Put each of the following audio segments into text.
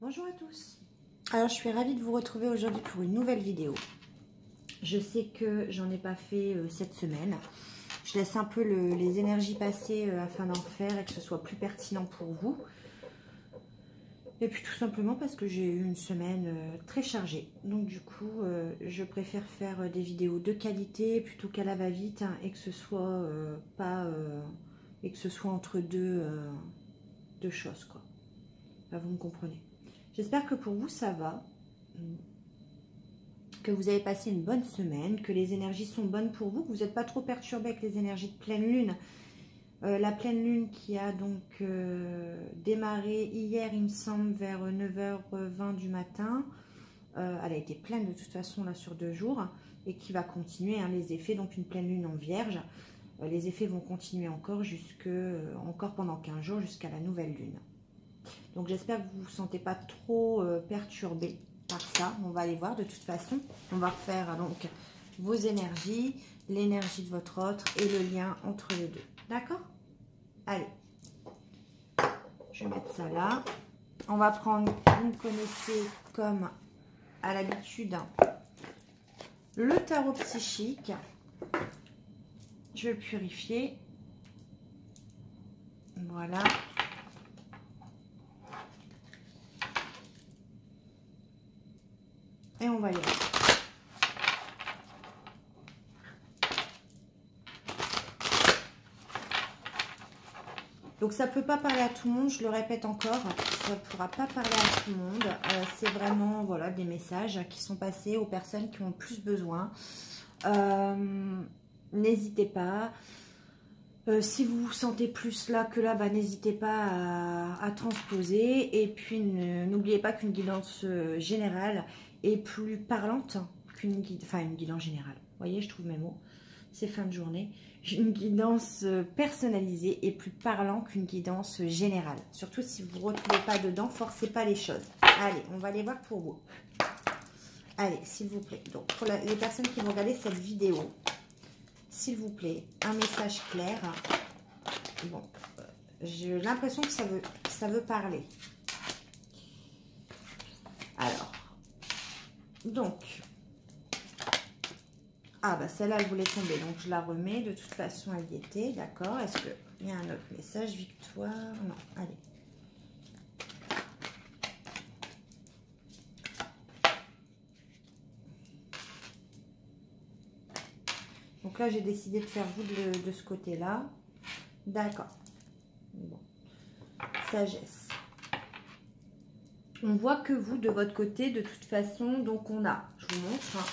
Bonjour à tous. Alors je suis ravie de vous retrouver aujourd'hui pour une nouvelle vidéo. Je sais que j'en ai pas fait cette semaine. Je laisse un peu les énergies passer afin d'en faire et que ce soit plus pertinent pour vous. Et puis tout simplement parce que j'ai eu une semaine très chargée. Donc du coup, je préfère faire des vidéos de qualité plutôt qu'à la va-vite hein, et que ce soit et que ce soit entre deux choses quoi. Là, vous me comprenez. J'espère que pour vous ça va, que vous avez passé une bonne semaine, que les énergies sont bonnes pour vous, que vous n'êtes pas trop perturbé avec les énergies de pleine lune. La pleine lune qui a donc démarré hier, il me semble, vers 9h20 du matin. Elle a été pleine de toute façon là sur 2 jours et qui va continuer hein, les effets. Donc une pleine lune en vierge. Les effets vont continuer encore, encore pendant 15 jours jusqu'à la nouvelle lune. Donc j'espère que vous ne vous sentez pas trop perturbé par ça. On va aller voir de toute façon. On va refaire donc vos énergies, l'énergie de votre autre et le lien entre les deux. D'accord? Allez. Je vais mettre ça là. On va prendre, vous me connaissez comme à l'habitude, le tarot psychique. Je vais le purifier. Voilà. Et on va y aller. Donc ça ne peut pas parler à tout le monde, je le répète encore, ça ne pourra pas parler à tout le monde. C'est vraiment voilà, des messages qui sont passés aux personnes qui ont le plus besoin. N'hésitez pas. Si vous vous sentez plus là que là, bah, n'hésitez pas à transposer. Et puis n'oubliez pas qu'une guidance générale est plus parlante qu'une une guidance générale. Vous voyez, je trouve mes mots. C'est fin de journée. Une guidance personnalisée est plus parlant qu'une guidance générale. Surtout si vous ne vous retrouvez pas dedans, forcez pas les choses. Allez, on va aller voir pour vous. Allez, s'il vous plaît. Donc, pour les personnes qui vont regarder cette vidéo, s'il vous plaît, un message clair. Bon, j'ai l'impression que ça veut parler. Alors, donc, ah bah celle-là, elle voulait tomber, donc je la remets. De toute façon, elle y était, d'accord. Est-ce qu'il y a un autre message? Victoire? Non, allez. Donc là, j'ai décidé de faire vous de ce côté-là. D'accord. Bon. Sagesse. On voit que vous, de votre côté, de toute façon, donc on a, je vous montre, hein,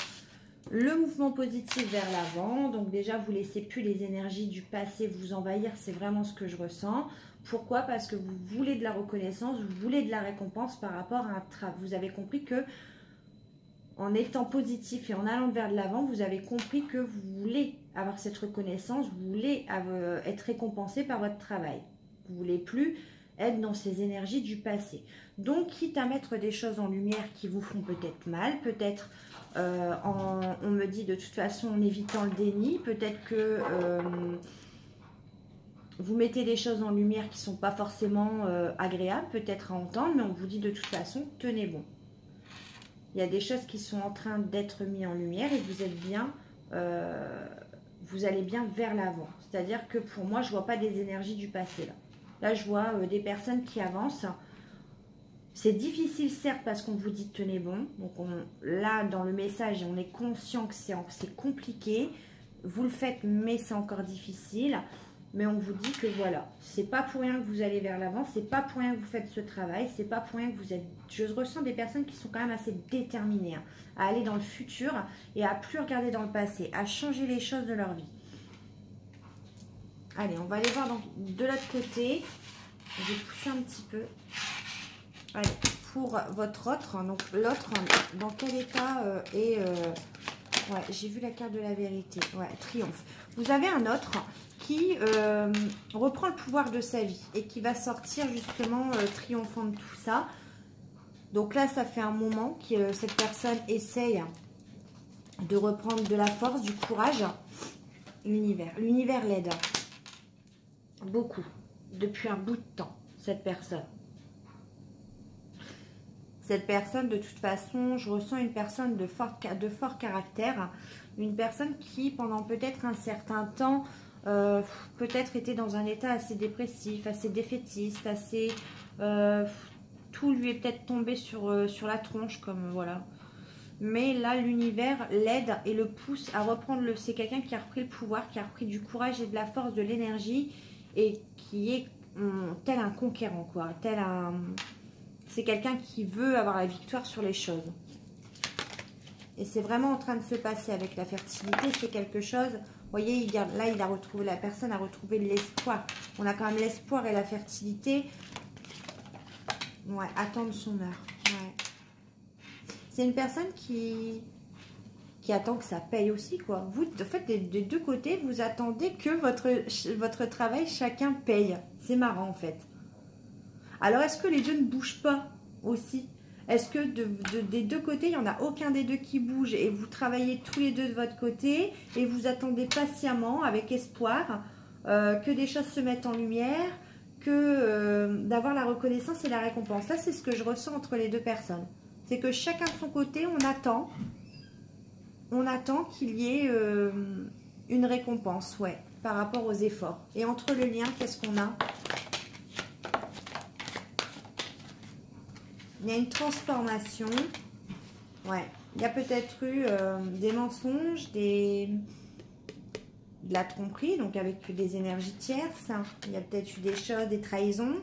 le mouvement positif vers l'avant. Donc déjà, vous ne laissez plus les énergies du passé vous envahir. C'est vraiment ce que je ressens. Pourquoi? Parce que vous voulez de la reconnaissance, vous voulez de la récompense par rapport à un travail. Vous avez compris que en étant positif et en allant vers de l'avant, vous avez compris que vous voulez avoir cette reconnaissance, vous voulez être récompensé par votre travail. Vous ne voulez plus être dans ces énergies du passé. Donc, quitte à mettre des choses en lumière qui vous font peut-être mal, peut-être on me dit de toute façon en évitant le déni, peut-être que vous mettez des choses en lumière qui ne sont pas forcément agréables, peut-être à entendre, mais on vous dit de toute façon, tenez bon. Il y a des choses qui sont en train d'être mises en lumière et vous êtes bien, vous allez bien vers l'avant. C'est-à-dire que pour moi, je ne vois pas des énergies du passé là. Là, je vois des personnes qui avancent. C'est difficile, certes, parce qu'on vous dit tenez bon. Donc là, dans le message, on est conscient que c'est compliqué. Vous le faites, mais c'est encore difficile. Mais on vous dit que voilà, c'est pas pour rien que vous allez vers l'avant, c'est pas pour rien que vous faites ce travail, c'est pas pour rien que vous êtes... Je ressens des personnes qui sont quand même assez déterminées hein, à aller dans le futur et à plus regarder dans le passé, à changer les choses de leur vie. Allez, on va aller voir donc de l'autre côté. Je vais pousser un petit peu. Allez, pour votre autre, donc l'autre, dans quel état est... ouais, j'ai vu la carte de la vérité. Ouais, triomphe. Vous avez un autre qui reprend le pouvoir de sa vie et qui va sortir justement triomphant de tout ça. Donc là, ça fait un moment que cette personne essaye de reprendre de la force, du courage. L'univers l'aide beaucoup, depuis un bout de temps, cette personne. Cette personne, de toute façon, je ressens une personne de fort caractère. Une personne qui, pendant peut-être un certain temps, peut-être était dans un état assez dépressif, assez défaitiste, assez... tout lui est peut-être tombé sur la tronche, comme voilà. Mais là, l'univers l'aide et le pousse à reprendre le... C'est quelqu'un qui a repris le pouvoir, qui a repris du courage et de la force, de l'énergie, et qui est tel un conquérant, quoi. Tel un... C'est quelqu'un qui veut avoir la victoire sur les choses. Et c'est vraiment en train de se passer avec la fertilité. C'est quelque chose... Vous voyez, là, il a retrouvé, la personne a retrouvé l'espoir. On a quand même l'espoir et la fertilité. Ouais, attendre son heure. Ouais. C'est une personne qui attend que ça paye aussi, quoi. Vous, en fait, des deux côtés, vous attendez que votre travail, chacun paye. C'est marrant, en fait. Alors, est-ce que les deux ne bougent pas aussi? Est-ce que des deux côtés, il n'y en a aucun des deux qui bouge et vous travaillez tous les deux de votre côté et vous attendez patiemment, avec espoir, que des choses se mettent en lumière, que d'avoir la reconnaissance et la récompense? Là, c'est ce que je ressens entre les deux personnes. C'est que chacun de son côté, on attend qu'il y ait une récompense, ouais, par rapport aux efforts. Et entre le lien, qu'est-ce qu'on a? Il y a une transformation. Ouais. Il y a peut-être eu des mensonges, de la tromperie, donc avec des énergies tierces. Il y a peut-être eu des choses, des trahisons.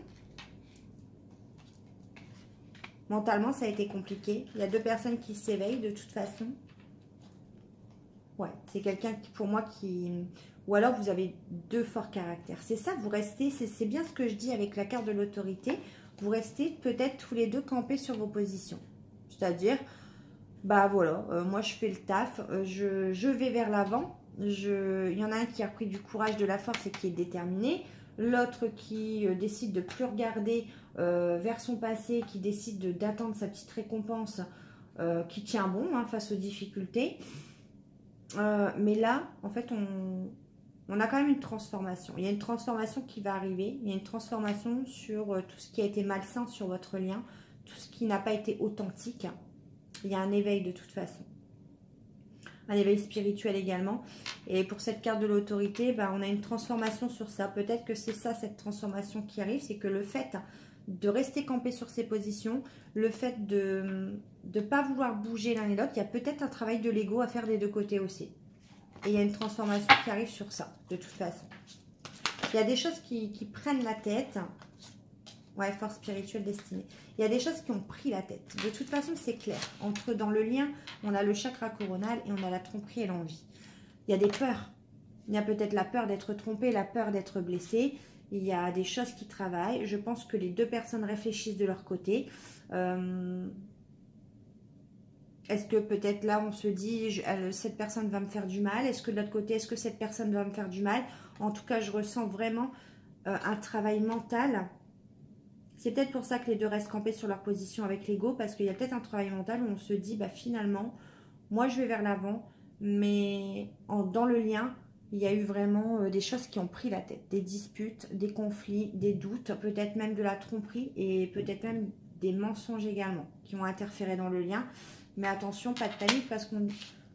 Mentalement, ça a été compliqué. Il y a deux personnes qui s'éveillent de toute façon. Ouais, c'est quelqu'un qui, pour moi, qui... Ou alors, vous avez deux forts caractères. C'est ça, vous restez... C'est bien ce que je dis avec la carte de l'autorité. Vous restez peut-être tous les deux campés sur vos positions. C'est-à-dire, bah voilà, moi je fais le taf, je vais vers l'avant. Il y en a un qui a pris du courage, de la force et qui est déterminé. L'autre qui décide de plus regarder vers son passé, qui décide d'attendre sa petite récompense, qui tient bon face aux difficultés. Mais là, en fait, on a quand même une transformation. Il y a une transformation qui va arriver. Il y a une transformation sur tout ce qui a été malsain sur votre lien, tout ce qui n'a pas été authentique. Il y a un éveil de toute façon. Un éveil spirituel également. Et pour cette carte de l'autorité, bah, on a une transformation sur ça. Peut-être que c'est ça, cette transformation qui arrive. C'est que le fait de rester campé sur ses positions, le fait de ne pas vouloir bouger l'un et l'autre, il y a peut-être un travail de l'ego à faire des deux côtés aussi. Et il y a une transformation qui arrive sur ça, de toute façon. Il y a des choses qui prennent la tête. Ouais, force spirituelle destinée. Il y a des choses qui ont pris la tête. De toute façon, c'est clair. Dans le lien, on a le chakra coronal et on a la tromperie et l'envie. Il y a des peurs. Il y a peut-être la peur d'être trompé, la peur d'être blessé. Il y a des choses qui travaillent. Je pense que les deux personnes réfléchissent de leur côté. Est-ce que peut-être là, on se dit, cette personne va me faire du mal? Est-ce que de l'autre côté, est-ce que cette personne va me faire du mal? En tout cas, je ressens vraiment un travail mental. C'est peut-être pour ça que les deux restent campés sur leur position avec l'ego, parce qu'il y a peut-être un travail mental où on se dit, bah, finalement, moi, je vais vers l'avant, mais dans le lien, il y a eu vraiment des choses qui ont pris la tête. Des disputes, des conflits, des doutes, peut-être même de la tromperie et peut-être même des mensonges également qui ont interféré dans le lien. Mais attention, pas de panique parce qu'on...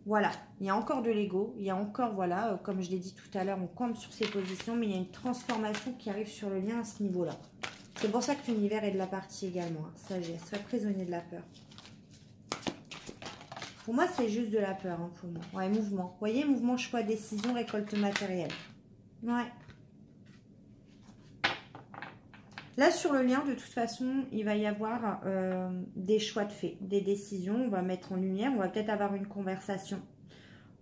Voilà, il y a encore de l'ego, il y a encore, voilà, comme je l'ai dit tout à l'heure, on campe sur ses positions, mais il y a une transformation qui arrive sur le lien à ce niveau-là. C'est pour ça que l'univers est de la partie également. Hein. Sagesse, sois prisonnier de la peur. Pour moi, c'est juste de la peur, hein, pour moi. Ouais, mouvement. Vous voyez, mouvement, choix, décision, récolte matérielle. Ouais. Là, sur le lien, de toute façon, il va y avoir des choix de fait, des décisions. On va mettre en lumière, on va peut-être avoir une conversation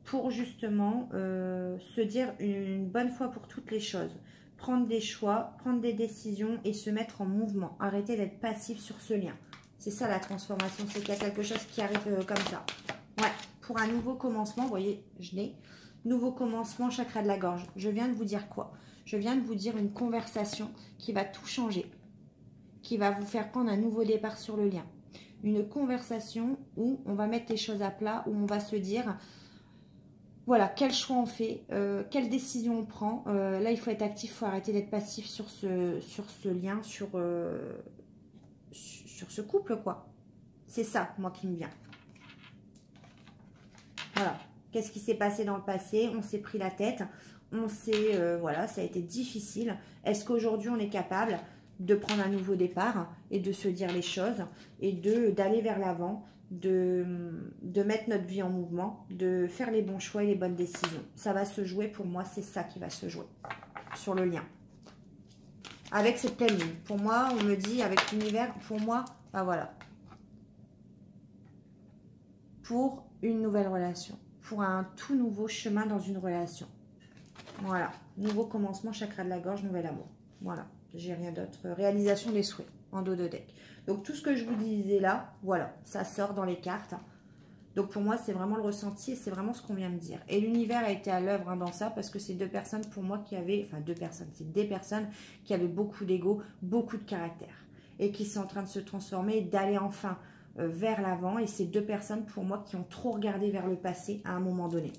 pour justement se dire une bonne fois pour toutes les choses. Prendre des choix, prendre des décisions et se mettre en mouvement. Arrêter d'être passif sur ce lien. C'est ça la transformation, c'est qu'il y a quelque chose qui arrive comme ça. Ouais, pour un nouveau commencement, vous voyez, je l'ai. Nouveau commencement, chakra de la gorge. Je viens de vous dire quoi? Je viens de vous dire une conversation qui va tout changer, qui va vous faire prendre un nouveau départ sur le lien. Une conversation où on va mettre les choses à plat, où on va se dire, voilà, quel choix on fait, quelle décision on prend. Là, il faut être actif, il faut arrêter d'être passif sur ce lien, sur ce couple, quoi. C'est ça, moi, qui me vient. Voilà. Qu'est-ce qui s'est passé dans le passé? On s'est pris la tête. On s'est... voilà, ça a été difficile. Est-ce qu'aujourd'hui, on est capable de prendre un nouveau départ et de se dire les choses et d'aller vers l'avant, de mettre notre vie en mouvement, de faire les bons choix et les bonnes décisions? Ça va se jouer, pour moi, c'est ça qui va se jouer sur le lien. Avec cette pleine lune. Pour moi, on me dit, avec l'univers, pour moi, bah voilà. Pour une nouvelle relation. Pour un tout nouveau chemin dans une relation. Voilà. Nouveau commencement, chakra de la gorge, nouvel amour. Voilà. J'ai rien d'autre. Réalisation des souhaits en dos de deck. Donc, tout ce que je vous disais là, voilà. Ça sort dans les cartes. Donc, pour moi, c'est vraiment le ressenti et c'est vraiment ce qu'on vient de dire. Et l'univers a été à l'œuvre dans ça parce que c'est deux personnes pour moi qui avaient... Enfin, deux personnes. C'est des personnes qui avaient beaucoup d'ego, beaucoup de caractère. Et qui sont en train de se transformer et d'aller enfin vers l'avant. Et c'est deux personnes pour moi qui ont trop regardé vers le passé à un moment donné.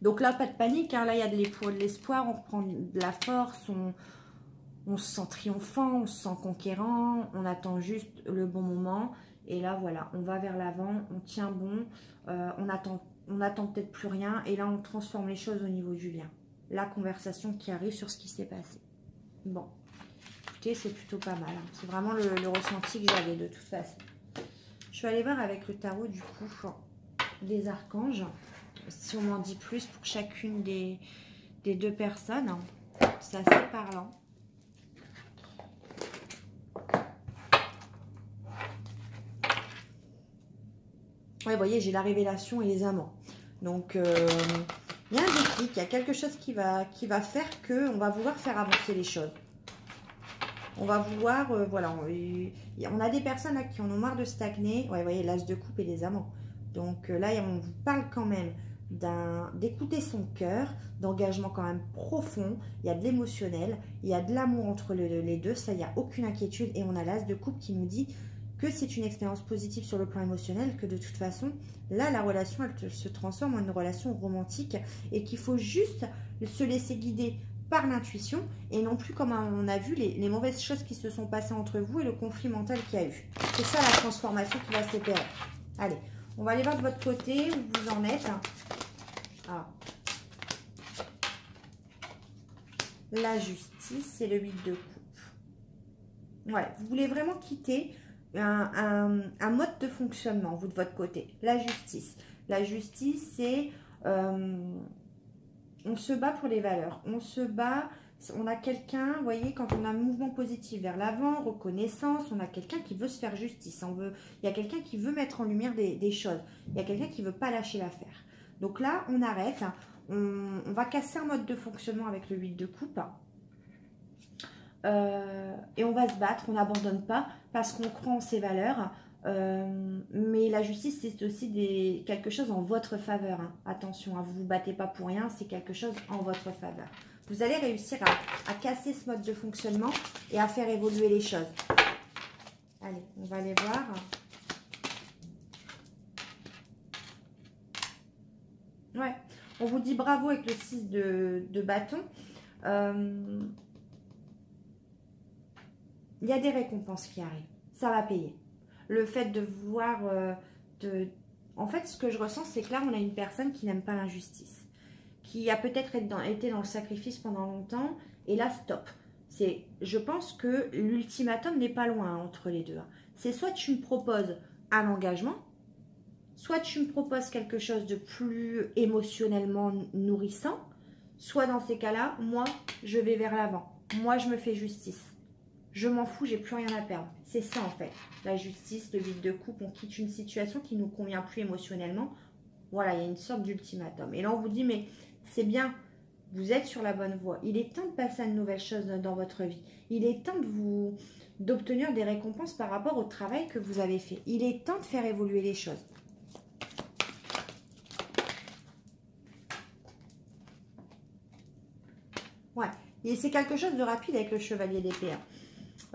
Donc là, pas de panique. Hein. Là, il y a de l'espoir. On reprend de la force. On se sent triomphant. On se sent conquérant. On attend juste le bon moment. Et là, voilà, on va vers l'avant, on tient bon, on attend peut-être plus rien. Et là, on transforme les choses au niveau du lien. La conversation qui arrive sur ce qui s'est passé. Bon, écoutez, c'est plutôt pas mal. Hein. C'est vraiment le ressenti que j'avais de toute façon. Je vais aller voir avec le tarot du coup des archanges. Si on m'en dit plus pour chacune des deux personnes. C'est assez parlant. Ouais, vous voyez, j'ai la révélation et les amants. Donc, il y a un déclic, il y a quelque chose qui va faire qu'on va vouloir faire avancer les choses. On va vouloir, voilà, on a des personnes là, qui en ont marre de stagner. Ouais, vous voyez, l'as de coupe et les amants. Donc là, on vous parle quand même d'écouter son cœur, d'engagement quand même profond. Il y a de l'émotionnel, il y a de l'amour entre les deux. Ça, il n'y a aucune inquiétude. Et on a l'as de coupe qui nous dit que c'est une expérience positive sur le plan émotionnel, que de toute façon, là, la relation, elle se transforme en une relation romantique et qu'il faut juste se laisser guider par l'intuition et non plus comme on a vu les mauvaises choses qui se sont passées entre vous et le conflit mental qu'il y a eu. C'est ça la transformation qui va s'opérer. Allez, on va aller voir de votre côté où vous en êtes. Ah. La justice et le 8 de coupe. Ouais, vous voulez vraiment quitter un mode de fonctionnement, vous de votre côté. La justice. La justice, c'est... on se bat pour les valeurs. On se bat... On a quelqu'un, vous voyez, quand on a un mouvement positif vers l'avant, reconnaissance, on a quelqu'un qui veut se faire justice. Il y a quelqu'un qui veut mettre en lumière des choses. Il y a quelqu'un qui ne veut pas lâcher l'affaire. Donc là, on arrête. On va casser un mode de fonctionnement avec le 8 de coupe. Et on va se battre, on n'abandonne pas parce qu'on croit en ses valeurs. Mais la justice, c'est aussi quelque chose en votre faveur. Hein. Attention, hein, vous ne vous battez pas pour rien, c'est quelque chose en votre faveur. Vous allez réussir à casser ce mode de fonctionnement et à faire évoluer les choses. Allez, on va aller voir. Ouais, on vous dit bravo avec le 6 de bâton. Il y a des récompenses qui arrivent. Ça va payer. Le fait de voir... En fait, ce que je ressens, c'est que là, on a une personne qui n'aime pas l'injustice. Qui a peut-être été dans le sacrifice pendant longtemps. Et là, stop. Je pense que l'ultimatum n'est pas loin entre les deux. C'est soit tu me proposes un engagement, soit tu me proposes quelque chose de plus émotionnellement nourrissant, soit dans ces cas-là, moi, je vais vers l'avant. Moi, je me fais justice. Je m'en fous, j'ai plus rien à perdre. C'est ça en fait. La justice, le 8 de coupe, on quitte une situation qui ne nous convient plus émotionnellement. Voilà, il y a une sorte d'ultimatum. Et là, on vous dit, mais c'est bien, vous êtes sur la bonne voie. Il est temps de passer à de nouvelles choses dans votre vie. Il est temps d'obtenir des récompenses par rapport au travail que vous avez fait. Il est temps de faire évoluer les choses. Ouais, et c'est quelque chose de rapide avec le chevalier d'épée.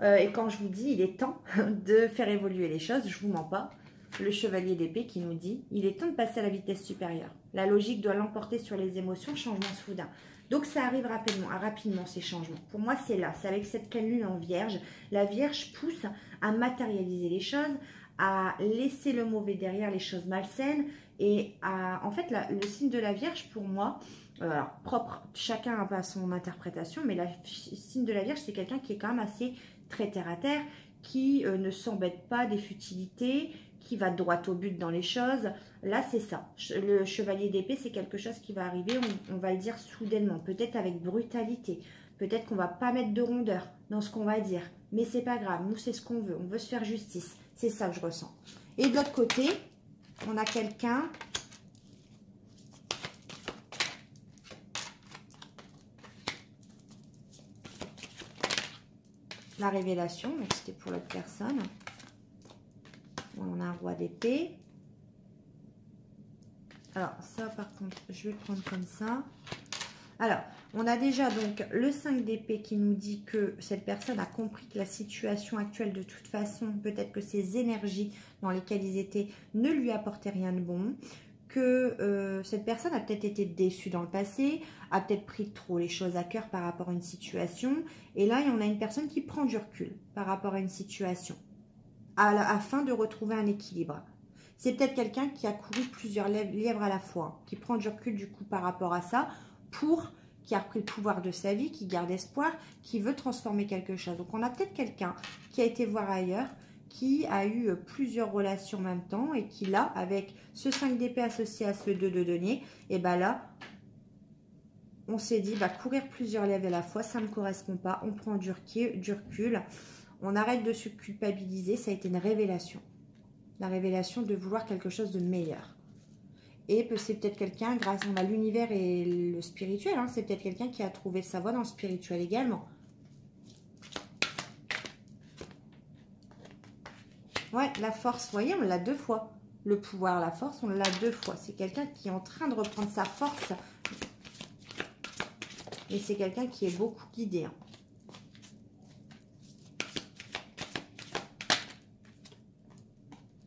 Et quand je vous dis, il est temps de faire évoluer les choses, je ne vous mens pas. Le chevalier d'épée qui nous dit, il est temps de passer à la vitesse supérieure. La logique doit l'emporter sur les émotions, changement soudain. Donc ça arrive rapidement ces changements. Pour moi, c'est là, c'est avec cette pleine lune en vierge. La vierge pousse à matérialiser les choses, à laisser le mauvais derrière, les choses malsaines, et à, en fait, le signe de la Vierge, pour moi, alors, propre, chacun a pas son interprétation, mais le signe de la Vierge, c'est quelqu'un qui est quand même assez très terre à terre, qui ne s'embête pas des futilités, qui va droit au but dans les choses. Là, c'est ça. Le chevalier d'épée, c'est quelque chose qui va arriver, on va le dire soudainement, peut-être avec brutalité. Peut-être qu'on va pas mettre de rondeur dans ce qu'on va dire. Mais c'est pas grave, nous, c'est ce qu'on veut. On veut se faire justice. C'est ça que je ressens. Et de l'autre côté, on a quelqu'un... La révélation, donc c'était pour l'autre personne. On a un roi d'épée. Alors, ça, par contre, je vais prendre comme ça. Alors, on a déjà donc le 5 d'épée qui nous dit que cette personne a compris que la situation actuelle, de toute façon, peut-être que ces énergies dans lesquelles ils étaient ne lui apportaient rien de bon. Que cette personne a peut-être été déçue dans le passé, a peut-être pris trop les choses à cœur par rapport à une situation. Et là, on a une personne qui prend du recul par rapport à une situation, afin de retrouver un équilibre. C'est peut-être quelqu'un qui a couru plusieurs lièvres à la fois, qui prend du recul du coup par rapport à ça, qui a repris le pouvoir de sa vie, qui garde espoir, qui veut transformer quelque chose. Donc on a peut-être quelqu'un qui a été voir ailleurs, qui a eu plusieurs relations en même temps et qui là, avec ce 5 d'épée associé à ce 2 de denier, et bien là, on s'est dit, bah, courir plusieurs lièvres à la fois, ça ne me correspond pas, on prend du recul, on arrête de se culpabiliser, ça a été une révélation. La révélation de vouloir quelque chose de meilleur. Et c'est peut-être quelqu'un, grâce à l'univers et le spirituel, hein, c'est peut-être quelqu'un qui a trouvé sa voie dans le spirituel également. Ouais, la force, vous voyez, on l'a 2 fois. Le pouvoir, la force, on l'a 2 fois. C'est quelqu'un qui est en train de reprendre sa force. Et c'est quelqu'un qui est beaucoup guidé. Hein.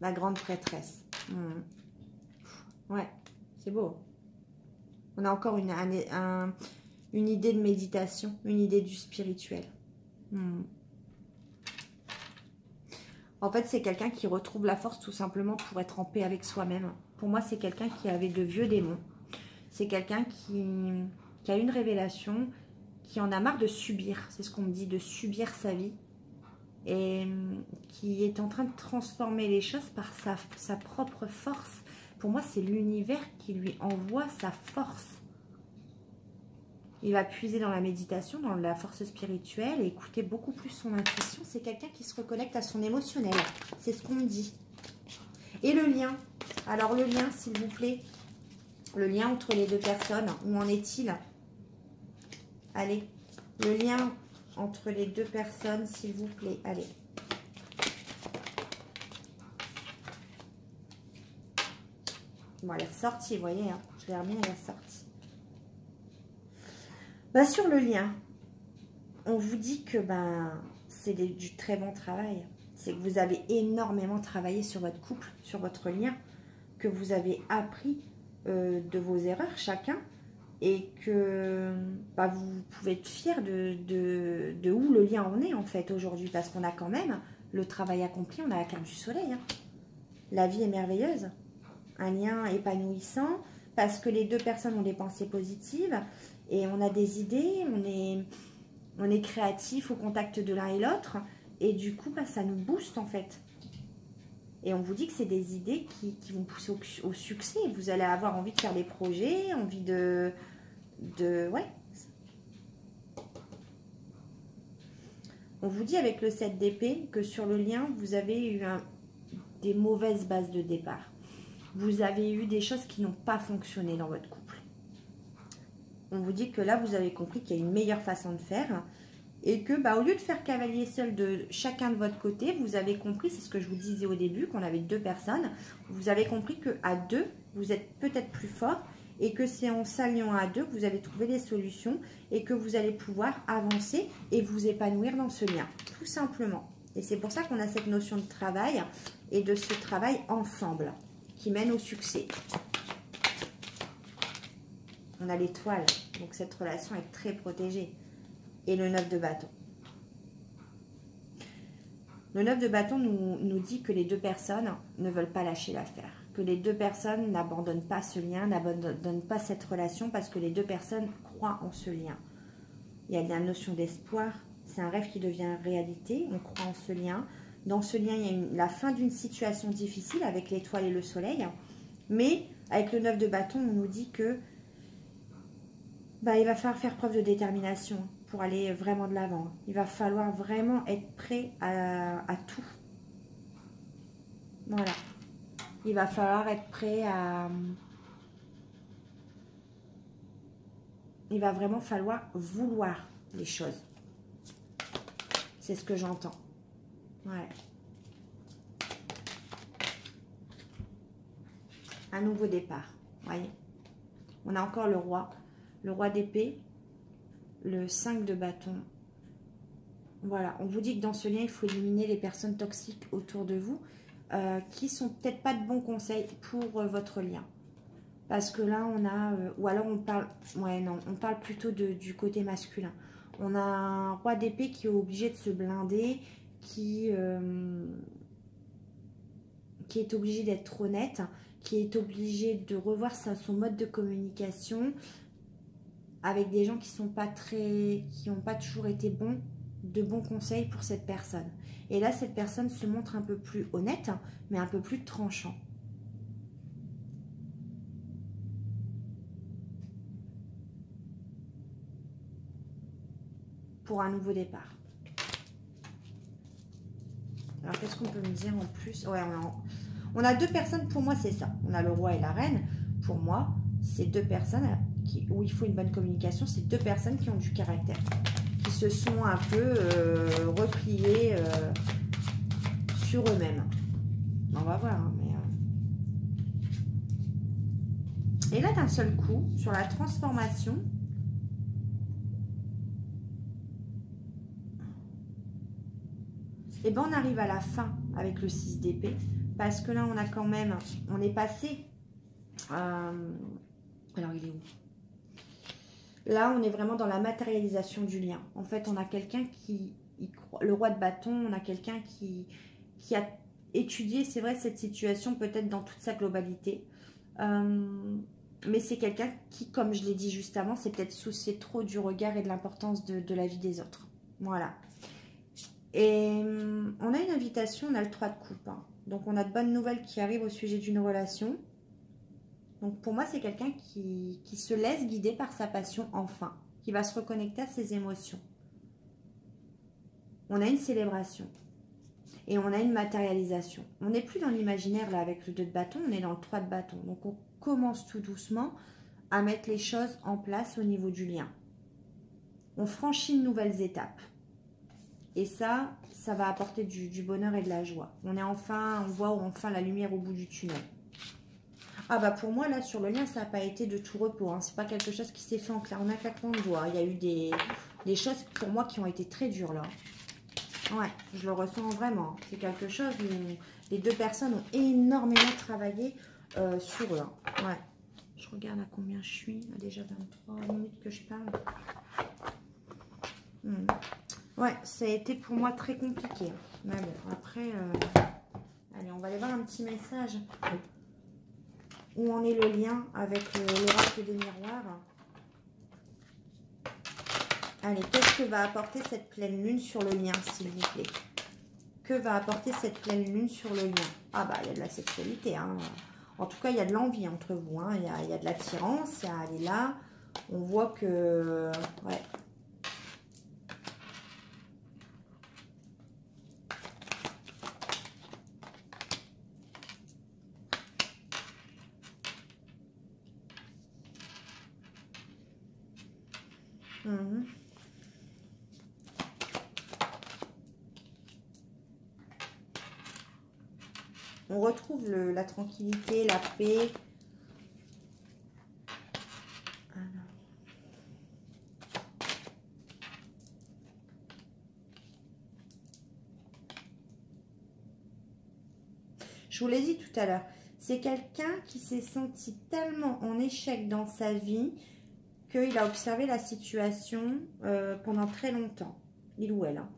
La grande prêtresse. Ouais, c'est beau. On a encore une idée de méditation, une idée du spirituel. En fait, c'est quelqu'un qui retrouve la force tout simplement pour être en paix avec soi-même. Pour moi, c'est quelqu'un qui avait de vieux démons. C'est quelqu'un qui a une révélation, qui en a marre de subir. C'est ce qu'on me dit, de subir sa vie. Et qui est en train de transformer les choses par sa propre force. Pour moi, c'est l'univers qui lui envoie sa force. Il va puiser dans la méditation, dans la force spirituelle et écouter beaucoup plus son intuition. C'est quelqu'un qui se reconnecte à son émotionnel. C'est ce qu'on me dit. Et le lien. Alors le lien, s'il vous plaît. Le lien entre les 2 personnes. Où en est-il? Allez. Le lien entre les 2 personnes, s'il vous plaît. Allez. Bon, elle est ressortie, vous voyez. Hein. Je l'ai remis, elle est ressortie. Bah, sur le lien, on vous dit que c'est du très bon travail. C'est que vous avez énormément travaillé sur votre couple, sur votre lien, que vous avez appris de vos erreurs chacun et que vous pouvez être fiers de où le lien en est en fait aujourd'hui, parce qu'on a quand même le travail accompli, on a la carte du soleil. Hein. La vie est merveilleuse, un lien épanouissant, parce que les 2 personnes ont des pensées positives et on a des idées, on est créatif au contact de l'un et l'autre et du coup ça nous booste en fait. Et on vous dit que c'est des idées qui vont pousser au succès. Vous allez avoir envie de faire des projets, envie ouais. On vous dit avec le 7 d'épée que sur le lien, vous avez eu des mauvaises bases de départ. Vous avez eu des choses qui n'ont pas fonctionné dans votre couple. On vous dit que là, vous avez compris qu'il y a une meilleure façon de faire. Et que, au lieu de faire cavalier seul de chacun de votre côté, vous avez compris, c'est ce que je vous disais au début, qu'on avait 2 personnes, vous avez compris qu'à 2, vous êtes peut-être plus fort et que c'est en s'alliant à 2 que vous allez trouver des solutions et que vous allez pouvoir avancer et vous épanouir dans ce lien, tout simplement. Et c'est pour ça qu'on a cette notion de travail et de ce travail ensemble qui mène au succès. On a l'étoile, donc cette relation est très protégée. Et le 9 de bâton. Le 9 de bâton nous dit que les deux personnes ne veulent pas lâcher l'affaire. Que les deux personnes n'abandonnent pas ce lien, n'abandonnent pas cette relation parce que les deux personnes croient en ce lien. Il y a la notion d'espoir. C'est un rêve qui devient réalité. On croit en ce lien. Dans ce lien, il y a la fin d'une situation difficile avec l'étoile et le soleil. Mais avec le 9 de bâton, on nous dit que il va falloir faire preuve de détermination pour aller vraiment de l'avant. Il va falloir vraiment être prêt à tout. Voilà. Il va falloir être prêt à... Il va vraiment falloir vouloir les choses. C'est ce que j'entends. Ouais. Un nouveau départ. Voyez. On a encore le roi d'épée, le 5 de bâton. Voilà, on vous dit que dans ce lien, il faut éliminer les personnes toxiques autour de vous qui sont peut-être pas de bons conseils pour votre lien. Parce que là, on a... ou alors on parle... Ouais, non, on parle plutôt du côté masculin. On a un roi d'épée qui est obligé de se blinder, qui est obligé d'être honnête, qui est obligé de revoir son mode de communication avec des gens qui sont pas très... qui n'ont pas toujours été de bons conseils pour cette personne. Et là, cette personne se montre un peu plus honnête, mais un peu plus tranchant. Pour un nouveau départ. Alors, qu'est-ce qu'on peut me dire en plus? Ouais, on a deux personnes, pour moi, c'est ça. On a le roi et la reine. Pour moi, c'est deux personnes où il faut une bonne communication. C'est deux personnes qui ont du caractère, qui se sont un peu repliées sur eux-mêmes. On va voir, hein, mais... Et là, d'un seul coup, sur la transformation... Et on arrive à la fin avec le 6 d'épée, parce que là, on a quand même, on est passé, alors il est où? Là, on est vraiment dans la matérialisation du lien. En fait, on a quelqu'un qui, le roi de bâton, on a quelqu'un qui a étudié, c'est vrai, cette situation peut-être dans toute sa globalité. Mais c'est quelqu'un qui, comme je l'ai dit juste avant, c'est peut-être soucié trop du regard et de l'importance de la vie des autres. Voilà. Et on a une invitation, on a le 3 de coupe. Hein. Donc, on a de bonnes nouvelles qui arrivent au sujet d'une relation. Donc, pour moi, c'est quelqu'un qui se laisse guider par sa passion, enfin. Qui va se reconnecter à ses émotions. On a une célébration. Et on a une matérialisation. On n'est plus dans l'imaginaire, là, avec le 2 de bâton. On est dans le 3 de bâton. Donc, on commence tout doucement à mettre les choses en place au niveau du lien. On franchit de nouvelles étapes. Et ça va apporter du bonheur et de la joie. On voit enfin la lumière au bout du tunnel. Ah bah pour moi, là, sur le lien, ça n'a pas été de tout repos. Hein. C'est pas quelque chose qui s'est fait en un claquement de doigts. Il y a eu des choses, pour moi, qui ont été très dures, là. Ouais, je le ressens vraiment. C'est quelque chose où les deux personnes ont énormément travaillé sur eux. Hein. Ouais. Je regarde à combien je suis. Il y a déjà 23 minutes que je parle. Ouais, ça a été pour moi très compliqué. Mais bon, après, allez, on va aller voir un petit message. Où en est le lien avec l'oracle des miroirs. Allez, qu'est-ce que va apporter cette pleine lune sur le lien, s'il vous plaît? Que va apporter cette pleine lune sur le lien? Ah bah, il y a de la sexualité. Hein. En tout cas, il y a de l'envie entre vous. Hein. Il y a de l'attirance. Elle est là. On voit que... Ouais. On retrouve la tranquillité, la paix. Alors. Je vous l'ai dit tout à l'heure, c'est quelqu'un qui s'est senti tellement en échec dans sa vie qu'il a observé la situation pendant très longtemps, il ou elle. Hein.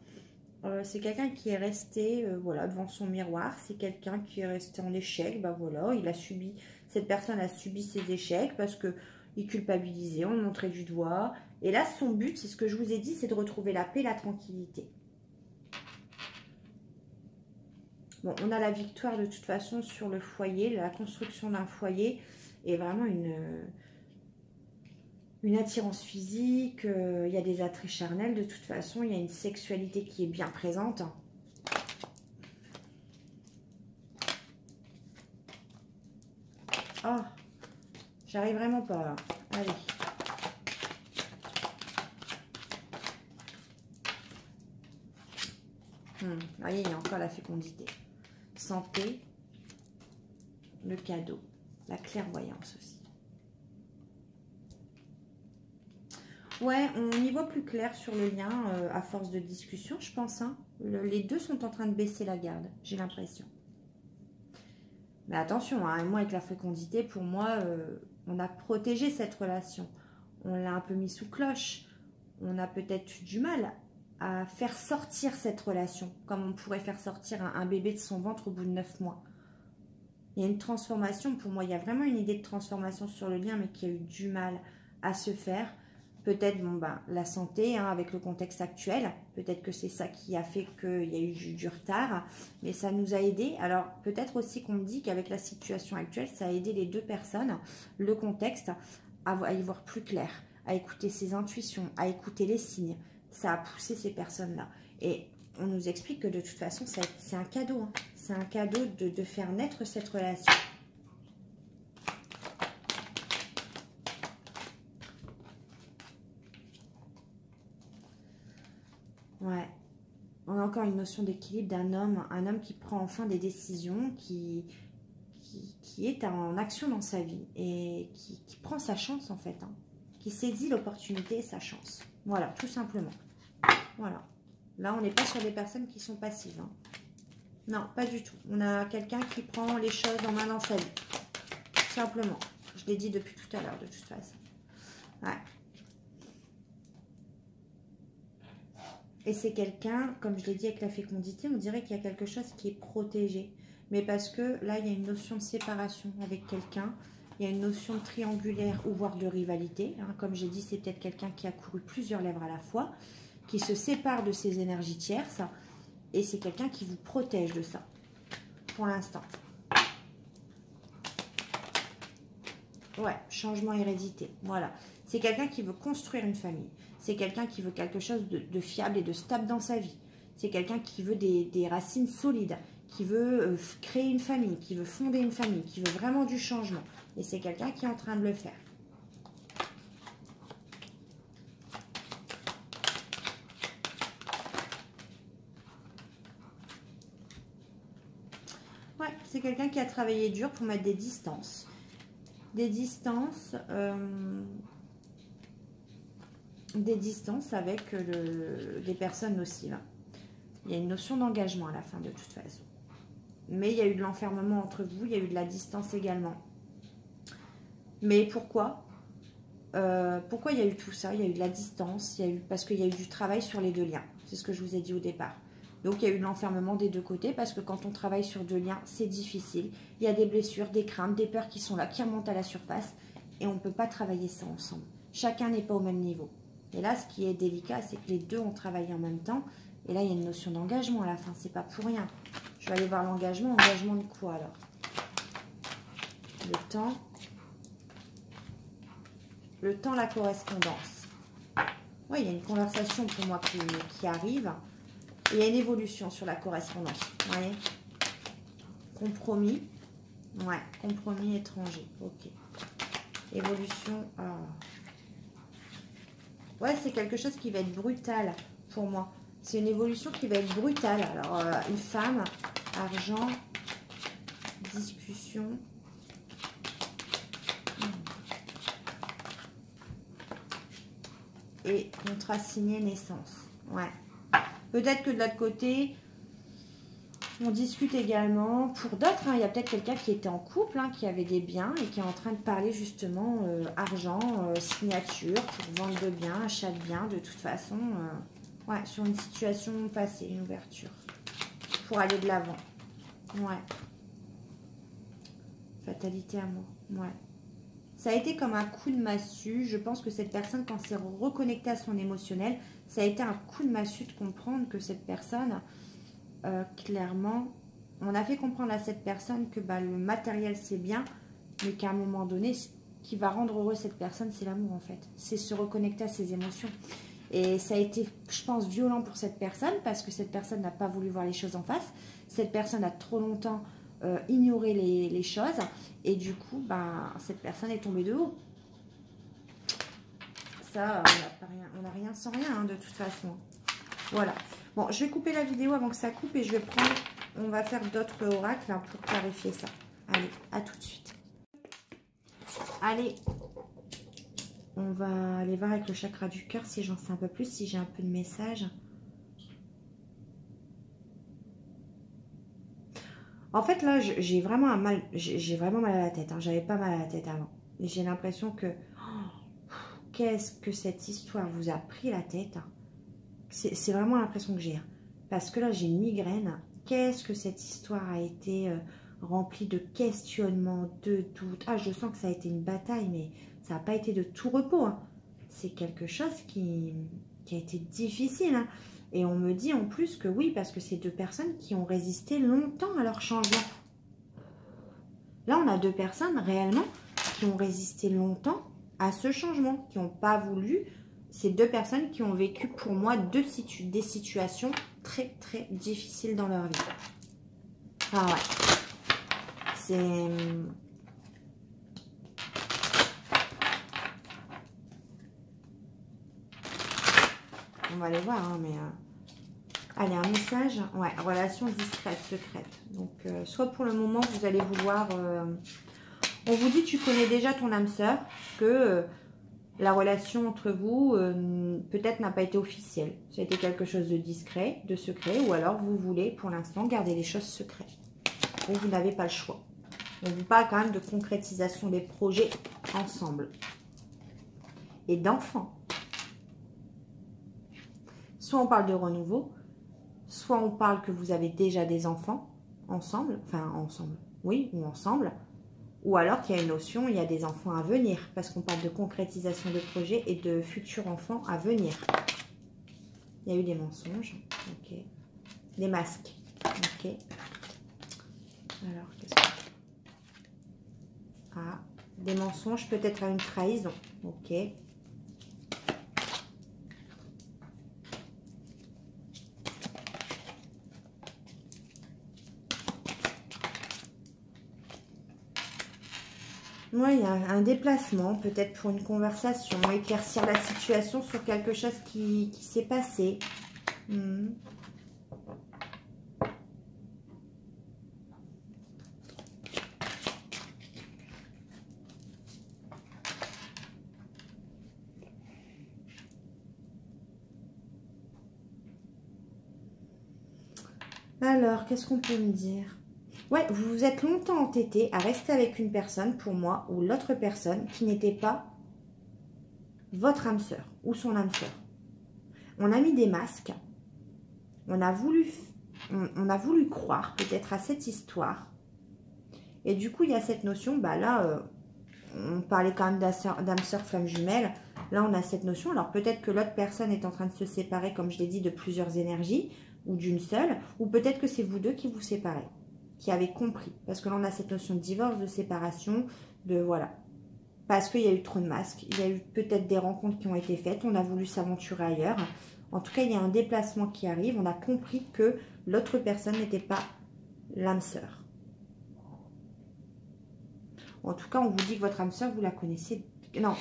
C'est quelqu'un qui est resté voilà, devant son miroir. C'est quelqu'un qui est resté en échec. Ben voilà, il a subi, cette personne a subi ses échecs parce que il culpabilisait, on le montrait du doigt. Et là, son but, c'est ce que je vous ai dit, c'est de retrouver la paix, la tranquillité. Bon, on a la victoire de toute façon sur le foyer, la construction d'un foyer est vraiment une attirance physique, il y a des attraits charnels de toute façon, il y a une sexualité qui est bien présente. Oh, j'arrive vraiment pas là. Allez. Vous voyez, il y a encore la fécondité. Santé, le cadeau, la clairvoyance aussi. Ouais, on y voit plus clair sur le lien à force de discussion, je pense. Hein. Les deux sont en train de baisser la garde, j'ai l'impression. Mais attention, hein, moi avec la fécondité, pour moi, on a protégé cette relation. On l'a un peu mis sous cloche. On a peut-être eu du mal à faire sortir cette relation, comme on pourrait faire sortir un bébé de son ventre au bout de 9 mois. Il y a une transformation, pour moi, il y a vraiment une idée de transformation sur le lien, mais qui a eu du mal à se faire. Peut-être bon, ben, la santé, hein, avec le contexte actuel, peut-être que c'est ça qui a fait qu'il y a eu du retard, mais ça nous a aidé. Alors, peut-être aussi qu'on me dit qu'avec la situation actuelle, ça a aidé les deux personnes, le contexte, à y voir plus clair, à écouter ses intuitions, à écouter les signes. Ça a poussé ces personnes-là. Et on nous explique que de toute façon, c'est un cadeau. Hein. C'est un cadeau de faire naître cette relation. Ouais. On a encore une notion d'équilibre d'un homme, un homme qui prend enfin des décisions, qui est en action dans sa vie et qui prend sa chance en fait, hein, qui saisit l'opportunité et sa chance. Voilà, tout simplement. Voilà. Là, on n'est pas sur des personnes qui sont passives. Hein. Non, pas du tout. On a quelqu'un qui prend les choses en main dans sa vie. Tout simplement. Je l'ai dit depuis tout à l'heure, de toute façon. Ouais. Et c'est quelqu'un, comme je l'ai dit avec la fécondité, on dirait qu'il y a quelque chose qui est protégé. Mais parce que là, il y a une notion de séparation avec quelqu'un. Il y a une notion de triangulaire ou voire de rivalité. Hein. Comme j'ai dit, c'est peut-être quelqu'un qui a couru plusieurs lèvres à la fois, qui se sépare de ses énergies tierces. Et c'est quelqu'un qui vous protège de ça, pour l'instant. Ouais, changement hérédité. Voilà. C'est quelqu'un qui veut construire une famille. C'est quelqu'un qui veut quelque chose de fiable et de stable dans sa vie. C'est quelqu'un qui veut des racines solides, qui veut créer une famille, qui veut fonder une famille, qui veut vraiment du changement. Et c'est quelqu'un qui est en train de le faire. Ouais, c'est quelqu'un qui a travaillé dur pour mettre des distances. Des distances avec des personnes nocives. Il y a une notion d'engagement à la fin de toute façon. Mais il y a eu de l'enfermement entre vous, il y a eu de la distance également. Mais pourquoi pourquoi il y a eu tout ça? Il y a eu de la distance, parce qu'il y a eu du travail sur les deux liens. C'est ce que je vous ai dit au départ. Donc il y a eu de l'enfermement des deux côtés, parce que quand on travaille sur deux liens, c'est difficile. Il y a des blessures, des craintes, des peurs qui sont là, qui remontent à la surface. Et on ne peut pas travailler ça ensemble. Chacun n'est pas au même niveau. Et là, ce qui est délicat, c'est que les deux ont travaillé en même temps. Et là, il y a une notion d'engagement à la fin. C'est pas pour rien. Je vais aller voir l'engagement. Engagement de quoi alors? Le temps. Le temps, la correspondance. Oui, il y a une conversation pour moi qui arrive. Et il y a une évolution sur la correspondance. Vous voyez? Compromis. Ouais, compromis étranger. Ok. Évolution. Ouais, c'est quelque chose qui va être brutal pour moi. C'est une évolution qui va être brutale. Alors, une femme, argent, discussion. Et contrat signé, naissance. Ouais. Peut-être que de l'autre côté, on discute également. Pour d'autres, hein, il y a peut-être quelqu'un qui était en couple, hein, qui avait des biens et qui est en train de parler justement argent, signature, pour vendre de biens, achat de biens. De toute façon, Ouais, sur une situation passée, une ouverture. Pour aller de l'avant. Ouais. Fatalité, amour. Ouais. Ça a été comme un coup de massue. Je pense que cette personne, quand s'est reconnectée à son émotionnel, ça a été un coup de massue de comprendre que cette personne, clairement, on a fait comprendre à cette personne que bah, le matériel, c'est bien, mais qu'à un moment donné, ce qui va rendre heureux cette personne, c'est l'amour, en fait. C'est se reconnecter à ses émotions. Et ça a été, je pense, violent pour cette personne, parce que cette personne n'a pas voulu voir les choses en face. Cette personne a trop longtemps ignoré les choses. Et du coup, bah, cette personne est tombée de haut. Ça, on n'a rien sans rien, hein, de toute façon. Voilà. Bon, je vais couper la vidéo avant que ça coupe et je vais prendre... On va faire d'autres oracles hein, pour clarifier ça. Allez, à tout de suite. Allez, on va aller voir avec le chakra du cœur si j'en sais un peu plus, si j'ai un peu de messages. En fait, là, j'ai vraiment mal à la tête. Hein. J'avais pas mal à la tête avant. Et j'ai l'impression que... qu'est-ce que cette histoire vous a pris la tête? C'est vraiment l'impression que j'ai. Hein. Parce que là, j'ai une migraine. Qu'est-ce que cette histoire a été remplie de questionnements, de doutes. Ah, je sens que ça a été une bataille, mais ça n'a pas été de tout repos. Hein. C'est quelque chose qui a été difficile. Hein. Et on me dit en plus que oui, parce que c'est deux personnes qui ont résisté longtemps à leur changement. Là, on a deux personnes réellement qui ont résisté longtemps à ce changement, qui n'ont pas voulu. C'est deux personnes qui ont vécu pour moi des situations très très difficiles dans leur vie. Ah ouais. C'est... On va aller voir, hein, mais... Allez, un message. Ouais, relation discrète, secrète. Donc, soit pour le moment, vous allez vouloir... on vous dit, tu connais déjà ton âme sœur, que la relation entre vous, peut-être n'a pas été officielle. Ça a été quelque chose de discret, de secret, ou alors vous voulez, pour l'instant, garder les choses secrètes. Ou vous n'avez pas le choix. On vous parle quand même de concrétisation des projets ensemble. Et d'enfants. Soit on parle de renouveau, soit on parle que vous avez déjà des enfants ensemble, enfin ensemble, oui, ou ensemble, ou alors qu'il y a une notion, il y a des enfants à venir, parce qu'on parle de concrétisation de projets et de futurs enfants à venir. Il y a eu des mensonges, ok, des masques, ok. Alors, qu'est-ce que... Ah, des mensonges, peut-être à une trahison, ok. Oui, il y a un déplacement, peut-être pour une conversation, éclaircir la situation sur quelque chose qui s'est passé. Alors, qu'est-ce qu'on peut me dire? Ouais, vous vous êtes longtemps entêté à rester avec une personne, pour moi, ou l'autre personne, qui n'était pas votre âme sœur, ou son âme sœur. On a mis des masques, on a voulu croire peut-être à cette histoire, et du coup, il y a cette notion, bah là, on parlait quand même d'âme sœur, flamme jumelle, là, on a cette notion, alors peut-être que l'autre personne est en train de se séparer, comme je l'ai dit, de plusieurs énergies, ou d'une seule, ou peut-être que c'est vous deux qui vous séparez, qui avez compris. Parce que là, on a cette notion de divorce, de séparation, de voilà. Parce qu'il y a eu trop de masques, il y a eu peut-être des rencontres qui ont été faites, on a voulu s'aventurer ailleurs. En tout cas, il y a un déplacement qui arrive, on a compris que l'autre personne n'était pas l'âme sœur. En tout cas, on vous dit que votre âme sœur, vous la connaissez. Non,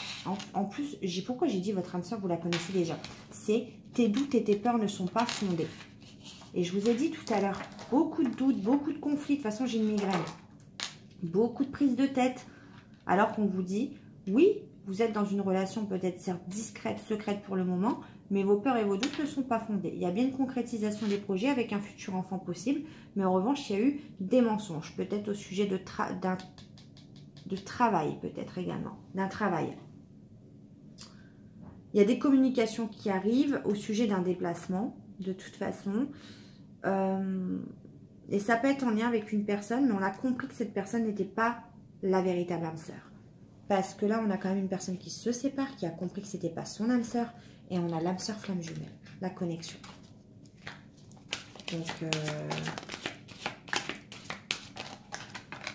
en plus, pourquoi j'ai dit votre âme sœur, vous la connaissez déjà. C'est tes doutes et tes peurs ne sont pas fondés. Et je vous ai dit tout à l'heure, beaucoup de doutes, beaucoup de conflits. De toute façon, j'ai une migraine. Beaucoup de prises de tête. Alors qu'on vous dit, oui, vous êtes dans une relation peut-être certes discrète, secrète pour le moment, mais vos peurs et vos doutes ne sont pas fondés. Il y a bien une concrétisation des projets avec un futur enfant possible, mais en revanche, il y a eu des mensonges. Peut-être au sujet de travail, peut-être également. D'un travail. Il y a des communications qui arrivent au sujet d'un déplacement, de toute façon. Et ça peut être en lien avec une personne, mais on a compris que cette personne n'était pas la véritable âme sœur. Parce que là, on a quand même une personne qui se sépare, qui a compris que c'était pas son âme sœur. Et on a l'âme sœur flamme jumelle, la connexion. Donc,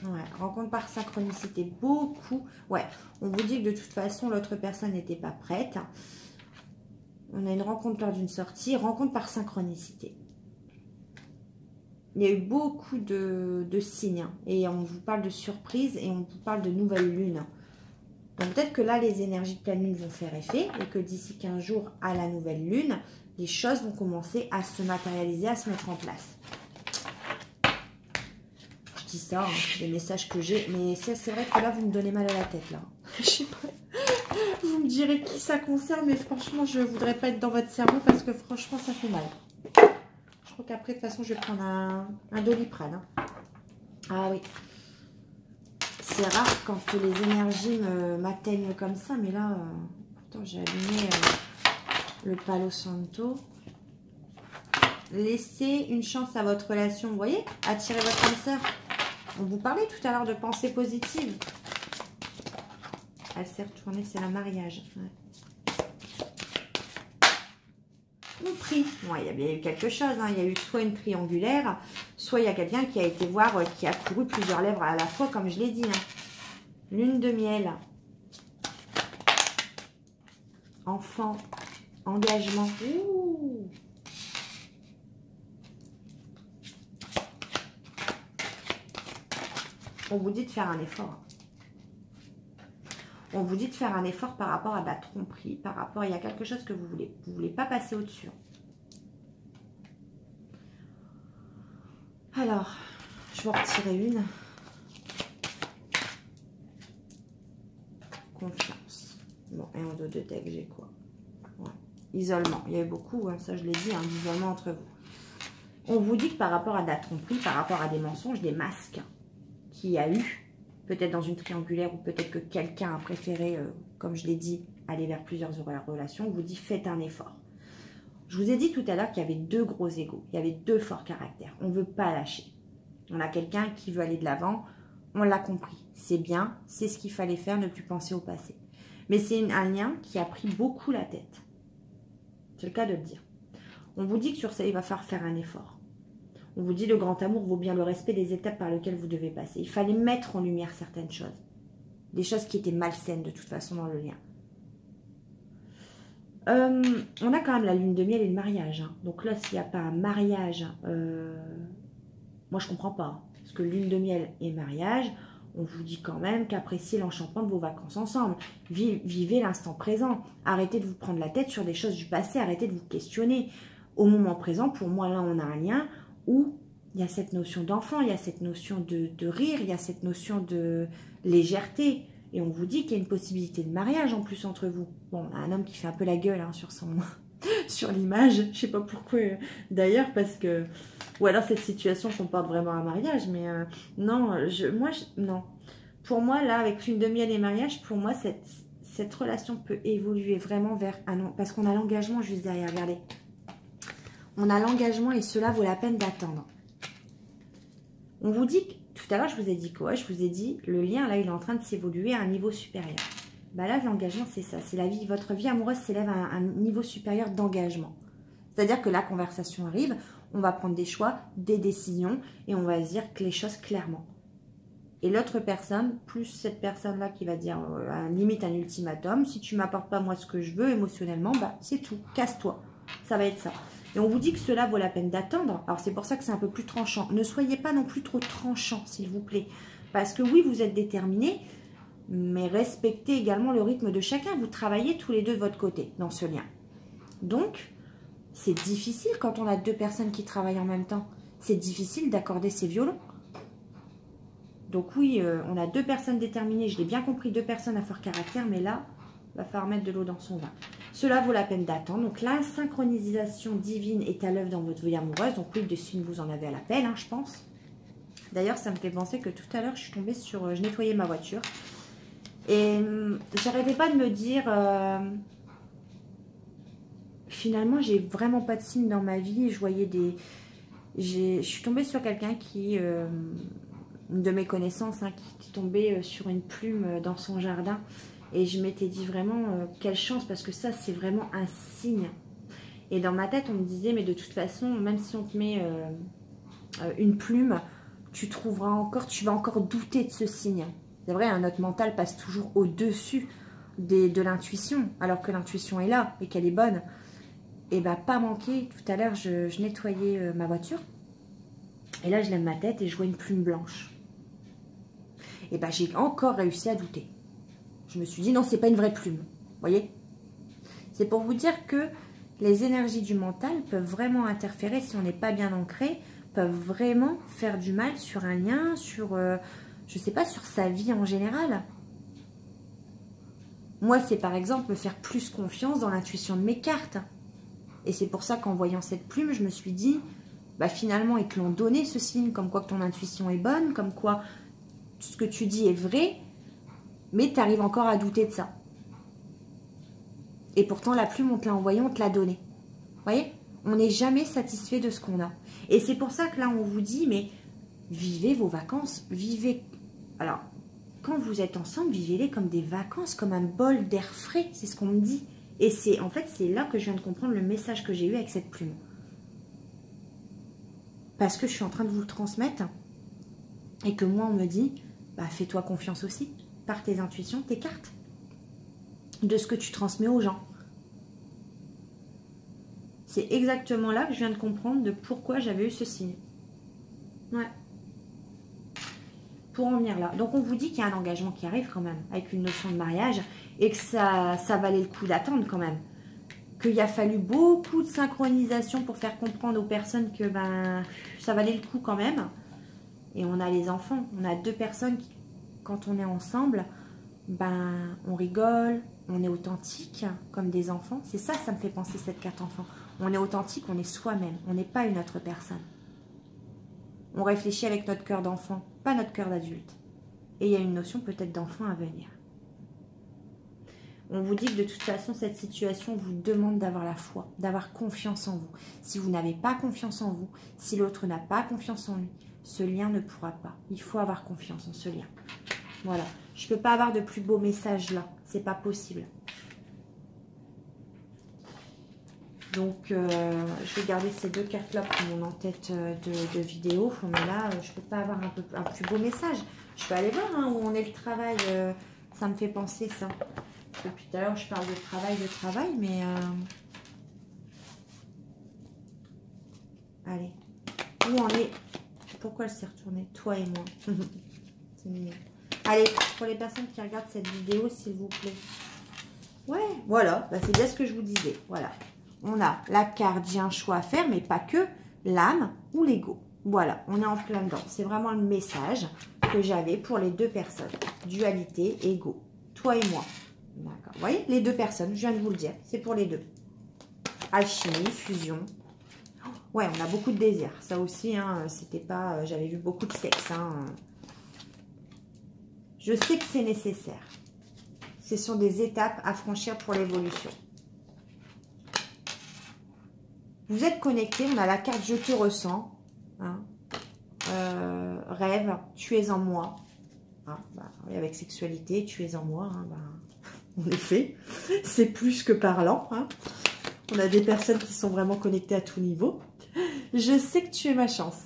ouais, rencontre par synchronicité, beaucoup. Ouais, on vous dit que de toute façon, l'autre personne n'était pas prête. On a une rencontre lors d'une sortie, rencontre par synchronicité. Il y a eu beaucoup de signes. Et on vous parle de surprise et on vous parle de nouvelle lune. Donc peut-être que là, les énergies de pleine lune vont faire effet. Et que d'ici 15 jours à la nouvelle lune, les choses vont commencer à se matérialiser, à se mettre en place. Je dis ça, hein, les messages que j'ai. Mais c'est vrai que là, vous me donnez mal à la tête, là. Je sais pas. Vous me direz qui ça concerne, mais franchement, je ne voudrais pas être dans votre cerveau parce que franchement, ça fait mal. Je crois qu'après, de toute façon, je vais prendre un Doliprane. Hein. Ah oui. C'est rare quand les énergies m'atteignent comme ça, mais là, pourtant, j'ai allumé le Palo Santo. Laissez une chance à votre relation, vous voyez, attirez votre âme sœur. On vous parlait tout à l'heure de pensée positive. Elle s'est retournée, c'est le mariage. Ouais. Compris. Bon, il y a bien eu quelque chose. Hein. Il y a eu soit une triangulaire, soit il y a quelqu'un qui a été voir, qui a couru plusieurs lèvres à la fois, comme je l'ai dit. Hein. Lune de miel. Enfant. Engagement. Ouh. On vous dit de faire un effort. On vous dit de faire un effort par rapport à de la tromperie, par rapport, il y a quelque chose que vous voulez pas passer au-dessus. Alors, je vais en retirer une. Confiance. Bon, et en dos de deck, j'ai quoi? Ouais. Isolement. Il y a eu beaucoup, hein, ça je l'ai dit, d'isolement entre vous. On vous dit que par rapport à de la tromperie, par rapport à des mensonges, des masques qu'il y a eu, peut-être dans une triangulaire ou peut-être que quelqu'un a préféré, comme je l'ai dit, aller vers plusieurs relations, on vous dit faites un effort. Je vous ai dit tout à l'heure qu'il y avait deux gros égos, il y avait deux forts caractères. On ne veut pas lâcher. On a quelqu'un qui veut aller de l'avant, on l'a compris. C'est bien, c'est ce qu'il fallait faire, ne plus penser au passé. Mais c'est un lien qui a pris beaucoup la tête. C'est le cas de le dire. On vous dit que sur ça, il va falloir faire un effort. On vous dit le grand amour vaut bien le respect des étapes par lesquelles vous devez passer. Il fallait mettre en lumière certaines choses. Des choses qui étaient malsaines de toute façon dans le lien. On a quand même la lune de miel et le mariage. Hein. Donc là, s'il n'y a pas un mariage, moi je ne comprends pas. Hein. Parce que lune de miel et mariage, on vous dit quand même qu'appréciez l'enchantement de vos vacances ensemble. Vivez l'instant présent. Arrêtez de vous prendre la tête sur des choses du passé. Arrêtez de vous questionner. Au moment présent, pour moi, là, on a un lien où il y a cette notion d'enfant, il y a cette notion de rire, il y a cette notion de légèreté. Et on vous dit qu'il y a une possibilité de mariage en plus entre vous. Bon, on a un homme qui fait un peu la gueule hein, sur l'image. Je ne sais pas pourquoi d'ailleurs, parce que... Ou alors cette situation comporte vraiment un mariage, mais non, non. Pour moi, là, avec lune de miel et mariage, pour moi, cette relation peut évoluer vraiment vers un an. Parce qu'on a l'engagement juste derrière, regardez. On a l'engagement et cela vaut la peine d'attendre. On vous dit, tout à l'heure, je vous ai dit quoi? Je vous ai dit, le lien, là, il est en train de s'évoluer à un niveau supérieur. Bah là, l'engagement, c'est ça. C'est la vie, votre vie amoureuse s'élève à un niveau supérieur d'engagement. C'est-à-dire que la conversation arrive, on va prendre des choix, des décisions, et on va dire que les choses clairement. Et l'autre personne, plus cette personne-là qui va dire, limite un ultimatum, si tu ne m'apportes pas moi ce que je veux émotionnellement, bah c'est tout, casse-toi. Ça va être ça. Et on vous dit que cela vaut la peine d'attendre. Alors c'est pour ça que c'est un peu plus tranchant. Ne soyez pas non plus trop tranchant, s'il vous plaît. Parce que oui, vous êtes déterminés, mais respectez également le rythme de chacun. Vous travaillez tous les deux de votre côté dans ce lien. Donc, c'est difficile quand on a deux personnes qui travaillent en même temps. C'est difficile d'accorder ces violons. Donc oui, on a deux personnes déterminées. Je l'ai bien compris, deux personnes à fort caractère. Mais là, il va falloir mettre de l'eau dans son vin. Cela vaut la peine d'attendre. Donc la synchronisation divine est à l'œuvre dans votre vie amoureuse. Donc oui, de signe, vous en avez à l'appel, hein, je pense. D'ailleurs, ça me fait penser que tout à l'heure, je suis tombée sur... je nettoyais ma voiture. Et j'arrêtais pas de me dire... finalement, j'ai vraiment pas de signes dans ma vie. Je voyais des... Je suis tombée sur quelqu'un qui... une de mes connaissances, hein, qui tombait sur une plume dans son jardin. Et je m'étais dit vraiment, quelle chance, parce que ça, c'est vraiment un signe. Et dans ma tête, on me disait, mais de toute façon, même si on te met une plume, tu trouveras encore, tu vas encore douter de ce signe. C'est vrai, hein, notre mental passe toujours au-dessus de l'intuition, alors que l'intuition est là et qu'elle est bonne. Et bah, pas manqué, tout à l'heure, je nettoyais ma voiture. Et là, je lève ma tête et je vois une plume blanche. Et bah, j'ai encore réussi à douter. Je me suis dit, non, c'est pas une vraie plume. Vous voyez? C'est pour vous dire que les énergies du mental peuvent vraiment interférer si on n'est pas bien ancré, peuvent vraiment faire du mal sur un lien, sur, je sais pas, sur sa vie en général. Moi, c'est par exemple me faire plus confiance dans l'intuition de mes cartes. Et c'est pour ça qu'en voyant cette plume, je me suis dit, bah finalement, ils te l'ont donné ce signe, comme quoi que ton intuition est bonne, comme quoi tout ce que tu dis est vrai, mais tu arrives encore à douter de ça. Et pourtant, la plume, on te l'a envoyée, on te l'a donnée. Vous voyez? On n'est jamais satisfait de ce qu'on a. Et c'est pour ça que là, on vous dit, mais vivez vos vacances, vivez... Alors, quand vous êtes ensemble, vivez-les comme des vacances, comme un bol d'air frais, c'est ce qu'on me dit. Et c'est en fait, c'est là que je viens de comprendre le message que j'ai eu avec cette plume. Parce que je suis en train de vous le transmettre, et que moi, on me dit, bah, fais-toi confiance aussi, par tes intuitions, tes cartes, de ce que tu transmets aux gens. C'est exactement là que je viens de comprendre de pourquoi j'avais eu ce signe. Ouais. Pour en venir là. Donc, on vous dit qu'il y a un engagement qui arrive quand même, avec une notion de mariage, et que ça valait le coup d'attendre quand même. Qu'il a fallu beaucoup de synchronisation pour faire comprendre aux personnes que ben, ça valait le coup quand même. Et on a les enfants. On a deux personnes qui, quand on est ensemble, ben, on rigole, on est authentique comme des enfants. C'est ça, ça me fait penser cette carte enfant. On est authentique, on est soi-même. On n'est pas une autre personne. On réfléchit avec notre cœur d'enfant, pas notre cœur d'adulte. Et il y a une notion peut-être d'enfant à venir. On vous dit que de toute façon, cette situation vous demande d'avoir la foi, d'avoir confiance en vous. Si vous n'avez pas confiance en vous, si l'autre n'a pas confiance en lui, ce lien ne pourra pas. Il faut avoir confiance en ce lien. Voilà. Je ne peux pas avoir de plus beau message là. C'est pas possible. Donc, je vais garder ces deux cartes-là pour mon en-tête de vidéo. Mais là, je ne peux pas avoir un plus beau message. Je peux aller voir hein, où on est le travail. Ça me fait penser ça. Depuis tout à l'heure, je parle de travail, mais... Allez. Où on est... Pourquoi elle s'est retournée? Toi et moi. C'est mignon. Allez, pour les personnes qui regardent cette vidéo, s'il vous plaît. Ouais, voilà. Bah, c'est bien ce que je vous disais. Voilà. On a la carte, j'ai un choix à faire, mais pas que l'âme ou l'ego. Voilà, on est en plein dedans. C'est vraiment le message que j'avais pour les deux personnes. Dualité, ego. Toi et moi. D'accord. Vous voyez, les deux personnes, je viens de vous le dire. C'est pour les deux. Alchimie, fusion. Ouais, on a beaucoup de désirs. Ça aussi, hein, c'était pas... J'avais vu beaucoup de sexe. Hein. Je sais que c'est nécessaire. Ce sont des étapes à franchir pour l'évolution. Vous êtes connecté. On a la carte « Je te ressens hein. ». Rêve, tu es en moi. Hein, bah, avec sexualité, tu es en moi. Hein, bah, en effet, c'est plus que parlant. Hein. On a des personnes qui sont vraiment connectées à tout niveau. Je sais que tu es ma chance.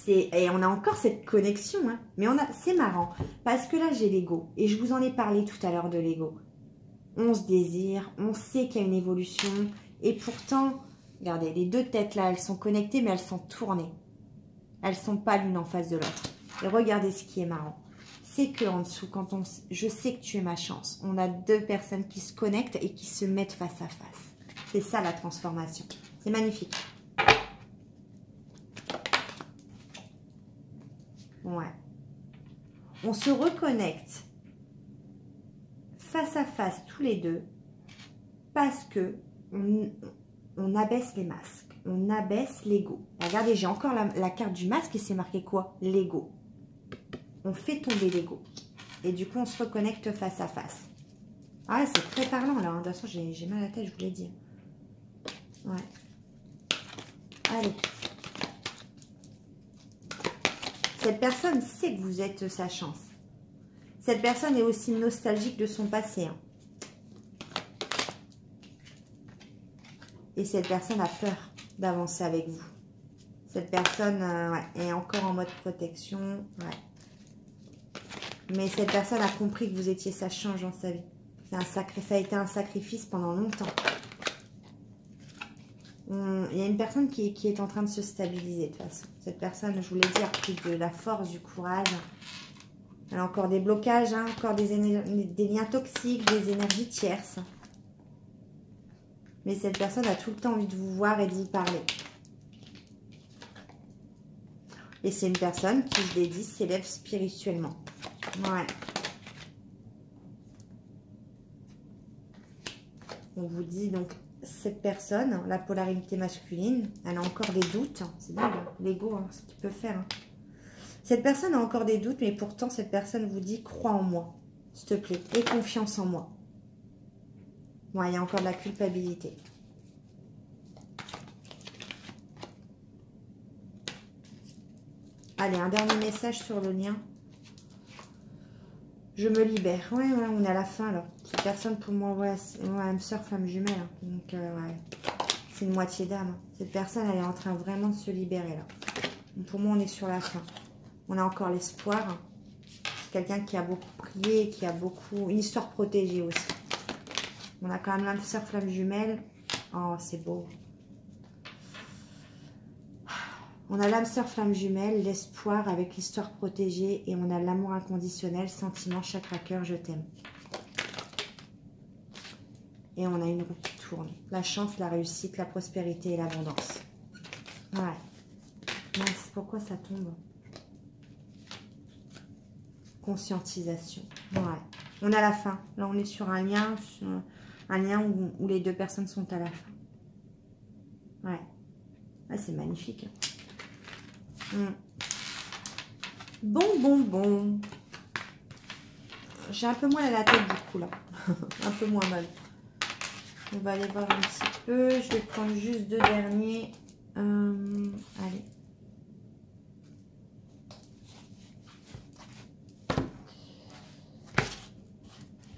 Et on a encore cette connexion. Hein. Mais c'est marrant. Parce que là, j'ai l'ego. Et je vous en ai parlé tout à l'heure de l'ego. On se désire. On sait qu'il y a une évolution. Et pourtant, regardez, les deux têtes là, elles sont connectées, mais elles sont tournées. Elles ne sont pas l'une en face de l'autre. Et regardez ce qui est marrant. C'est qu'en dessous, quand je sais que tu es ma chance, on a deux personnes qui se connectent et qui se mettent face à face. C'est ça la transformation. C'est magnifique. Ouais. On se reconnecte face à face tous les deux parce que on abaisse les masques. On abaisse l'ego. Regardez, j'ai encore la carte du masque et c'est marqué quoi? L'ego. On fait tomber l'ego. Et du coup, on se reconnecte face à face. Ah, c'est très parlant là. Hein. De toute façon, j'ai mal à la tête, je vous l'ai dit. Ouais. Allez. Cette personne sait que vous êtes sa chance. Cette personne est aussi nostalgique de son passé. Hein. Et cette personne a peur d'avancer avec vous. Cette personne ouais, est encore en mode protection. Ouais. Mais cette personne a compris que vous étiez sa chance dans sa vie. Ça a été un sacrifice pendant longtemps. Il y a une personne qui est en train de se stabiliser de toute façon. Cette personne, je vous l'ai dit, a pris de la force, du courage. Elle a encore des blocages, hein, encore des liens toxiques, des énergies tierces. Mais cette personne a tout le temps envie de vous voir et de vous parler. Et c'est une personne qui, je l'ai dit, s'élève spirituellement. Ouais. On vous dit donc... Cette personne, la polarité masculine, elle a encore des doutes. C'est dingue, l'ego, hein, ce qu'il peut faire. Hein. Cette personne a encore des doutes, mais pourtant, cette personne vous dit, crois en moi, s'il te plaît, aie confiance en moi. Ouais, il y a encore de la culpabilité. Allez, un dernier message sur le lien. Je me libère. Ouais, on est à la fin, là. Cette personne, pour moi, ouais, âme sœur, femme jumelle. Hein. Donc, ouais, c'est une moitié d'âme. Hein. Cette personne, elle est en train vraiment de se libérer, là. Donc, pour moi, on est sur la fin. On a encore l'espoir. Hein. C'est quelqu'un qui a beaucoup prié, qui a beaucoup... Une histoire protégée aussi. On a quand même l'âme sœur, femme jumelle. Oh, c'est beau. On a l'âme sœur, flamme jumelle, l'espoir avec l'histoire protégée et on a l'amour inconditionnel, sentiment, chakra cœur, je t'aime. Et on a une roue qui tourne. La chance, la réussite, la prospérité et l'abondance. Ouais. Mince, pourquoi ça tombe? Conscientisation. Ouais. On a la fin. Là, on est sur un lien où les deux personnes sont à la fin. Ouais. Ah, c'est magnifique. Bon. J'ai un peu moins à la tête du coup là. Un peu moins mal. On va aller voir un petit peu. Je vais prendre juste deux derniers. Allez.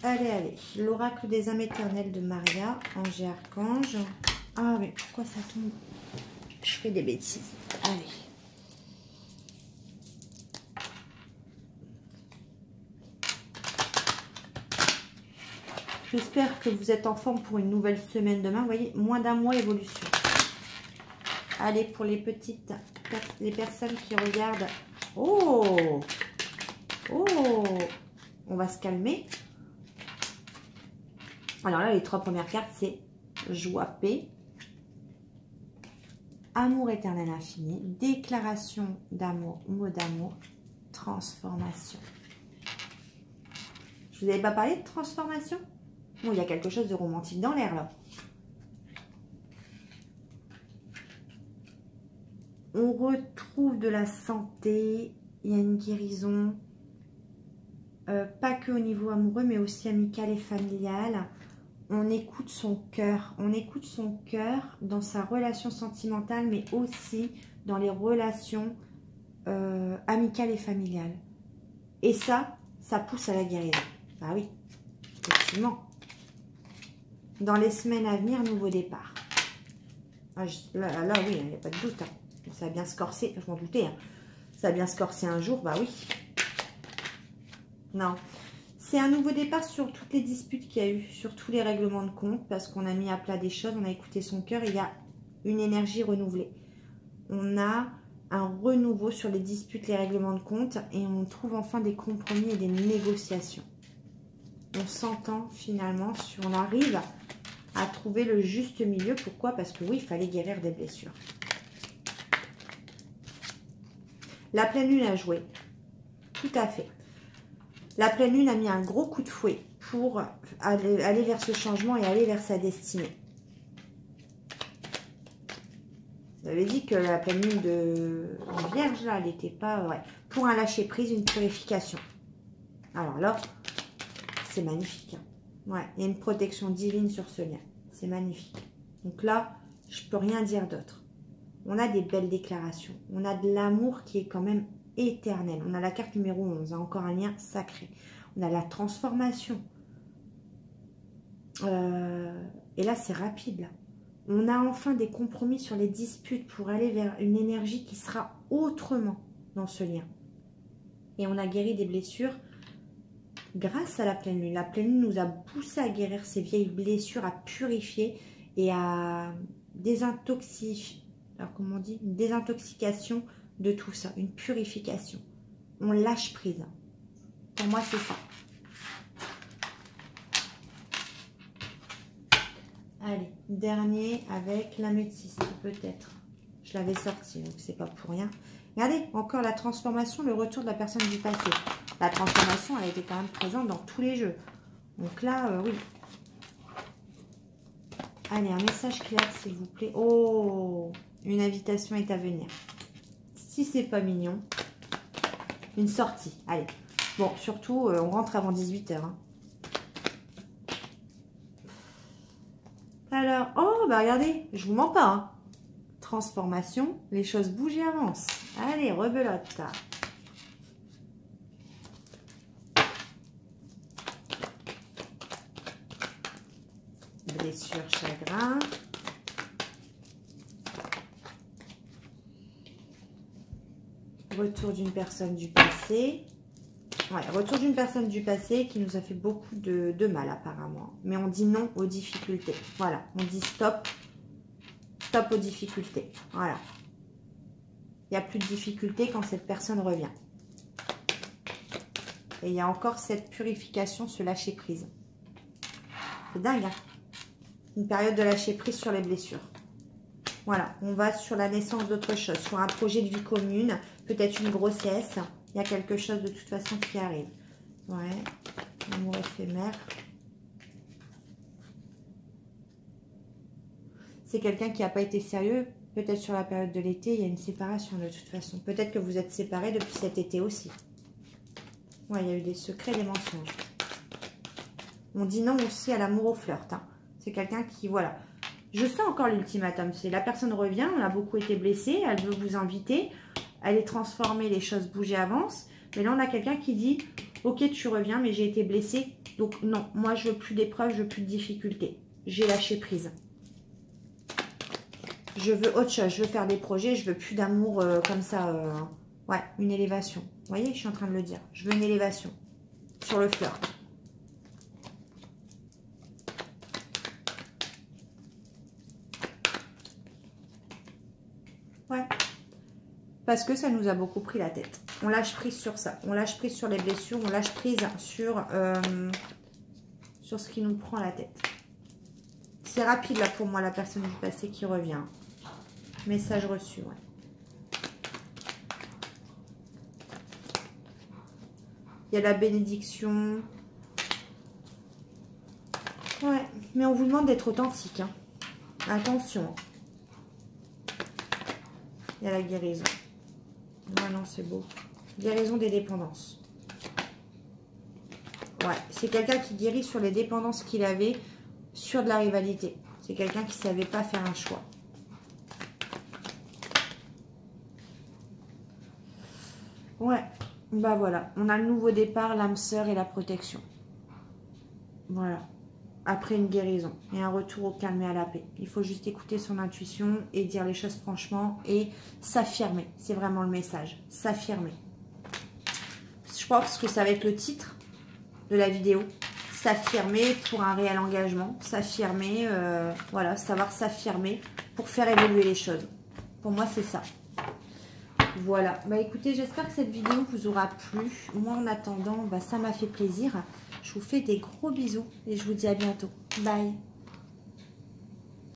Allez. L'oracle des âmes éternelles de Maria, ange et archange. Ah mais pourquoi ça tombe? Je fais des bêtises. Allez. J'espère que vous êtes en forme pour une nouvelle semaine demain. Vous voyez, moins d'un mois évolution. Allez, pour les personnes qui regardent. Oh, on va se calmer. Alors là, les trois premières cartes, c'est joie, paix, amour éternel infini, déclaration d'amour, mot d'amour, transformation. Je vous avais pas parlé de transformation? Bon, il y a quelque chose de romantique dans l'air, là. On retrouve de la santé. Il y a une guérison. Pas que au niveau amoureux, mais aussi amical et familial. On écoute son cœur. On écoute son cœur dans sa relation sentimentale, mais aussi dans les relations amicales et familiales. Et ça pousse à la guérison. Bah oui, effectivement. Dans les semaines à venir, nouveau départ. Ah, là, oui, il n'y a pas de doute. Hein. Ça va bien se corser, je m'en doutais. Hein. Ça va bien se corser un jour, bah oui. Non. C'est un nouveau départ sur toutes les disputes qu'il y a eu, sur tous les règlements de compte, parce qu'on a mis à plat des choses, on a écouté son cœur, il y a une énergie renouvelée. On a un renouveau sur les disputes, les règlements de compte, et on trouve enfin des compromis et des négociations. On s'entend finalement, si on arrive à trouver le juste milieu. Pourquoi? Parce que oui, il fallait guérir des blessures. La pleine lune a joué. Tout à fait. La pleine lune a mis un gros coup de fouet pour aller vers ce changement et aller vers sa destinée. Vous avez dit que la pleine lune de Vierge, là, elle n'était pas... Ouais. Pour un lâcher-prise, une purification. Alors là, c'est magnifique. Hein. Ouais, il y a une protection divine sur ce lien. C'est magnifique. Donc là, Je peux rien dire d'autre. On a des belles déclarations. On a de l'amour qui est quand même éternel. On a la carte numéro 11, hein, encore un lien sacré. On a la transformation. Et là, c'est rapide. Là. On a enfin des compromis sur les disputes pour aller vers une énergie qui sera autrement dans ce lien. Et on a guéri des blessures grâce à la pleine lune. La pleine lune nous a poussé à guérir ces vieilles blessures, à purifier et à désintoxiquer. Alors, comment on dit? Une désintoxication de tout ça, une purification. On lâche prise. Pour moi, c'est ça. Allez, dernier avec l'améthyste, peut-être. Je l'avais sorti, donc c'est pas pour rien. Regardez, encore la transformation, le retour de la personne du passé. La transformation, elle a été quand même présente dans tous les jeux. Donc là, oui. Allez, un message clair, s'il vous plaît. Oh, une invitation est à venir. Si c'est pas mignon, une sortie. Allez. Bon, surtout, on rentre avant 18 h. Hein. Alors, oh, bah regardez, je vous mens pas. Hein. Transformation, les choses bougent et avancent. Allez, rebelote. Blessure, chagrin. Retour d'une personne du passé. Ouais, retour d'une personne du passé qui nous a fait beaucoup de mal apparemment. Mais on dit non aux difficultés. Voilà, on dit stop. Stop aux difficultés. Voilà. Il n'y a plus de difficultés quand cette personne revient. Et il y a encore cette purification, ce lâcher prise. C'est dingue, hein? Une période de lâcher prise sur les blessures. Voilà, on va sur la naissance d'autre chose, sur un projet de vie commune, peut-être une grossesse. Il y a quelque chose de toute façon qui arrive. Ouais, amour éphémère. C'est quelqu'un qui n'a pas été sérieux. Peut-être sur la période de l'été, il y a une séparation de toute façon. Peut-être que vous êtes séparés depuis cet été aussi. Ouais, il y a eu des secrets, des mensonges. On dit non aussi à l'amour au flirt. Hein. C'est quelqu'un qui, voilà. Je sens encore l'ultimatum. C'est la personne revient, on a beaucoup été blessé, elle veut vous inviter. Elle est transformée, les choses bougent et avancent. Mais là, on a quelqu'un qui dit, ok, tu reviens, mais j'ai été blessé. Donc non, moi, je veux plus d'épreuves, je veux plus de difficultés. J'ai lâché prise. Je veux autre chose, je veux faire des projets, je veux plus d'amour comme ça. Ouais, une élévation. Vous voyez, je suis en train de le dire. Je veux une élévation sur le flirt. Ouais. Parce que ça nous a beaucoup pris la tête. On lâche prise sur ça. On lâche prise sur les blessures. On lâche prise sur ce qui nous prend la tête. C'est rapide là pour moi, la personne du passé qui revient. Message reçu, ouais. Il y a la bénédiction. Ouais, mais on vous demande d'être authentique. Hein. Attention. Il y a la guérison. Ouais, non, c'est beau. Guérison des dépendances. Ouais, c'est quelqu'un qui guérit sur les dépendances qu'il avait sur de la rivalité. C'est quelqu'un qui ne savait pas faire un choix. Ouais, bah voilà. On a le nouveau départ, l'âme sœur et la protection. Voilà. Après une guérison et un retour au calme et à la paix. Il faut juste écouter son intuition et dire les choses franchement et s'affirmer. C'est vraiment le message. S'affirmer. Je pense que ça va être le titre de la vidéo. S'affirmer pour un réel engagement. S'affirmer, voilà, savoir s'affirmer pour faire évoluer les choses. Pour moi, c'est ça. Voilà. Bah écoutez, j'espère que cette vidéo vous aura plu. Moi, en attendant, bah, ça m'a fait plaisir. Je vous fais des gros bisous et je vous dis à bientôt. Bye.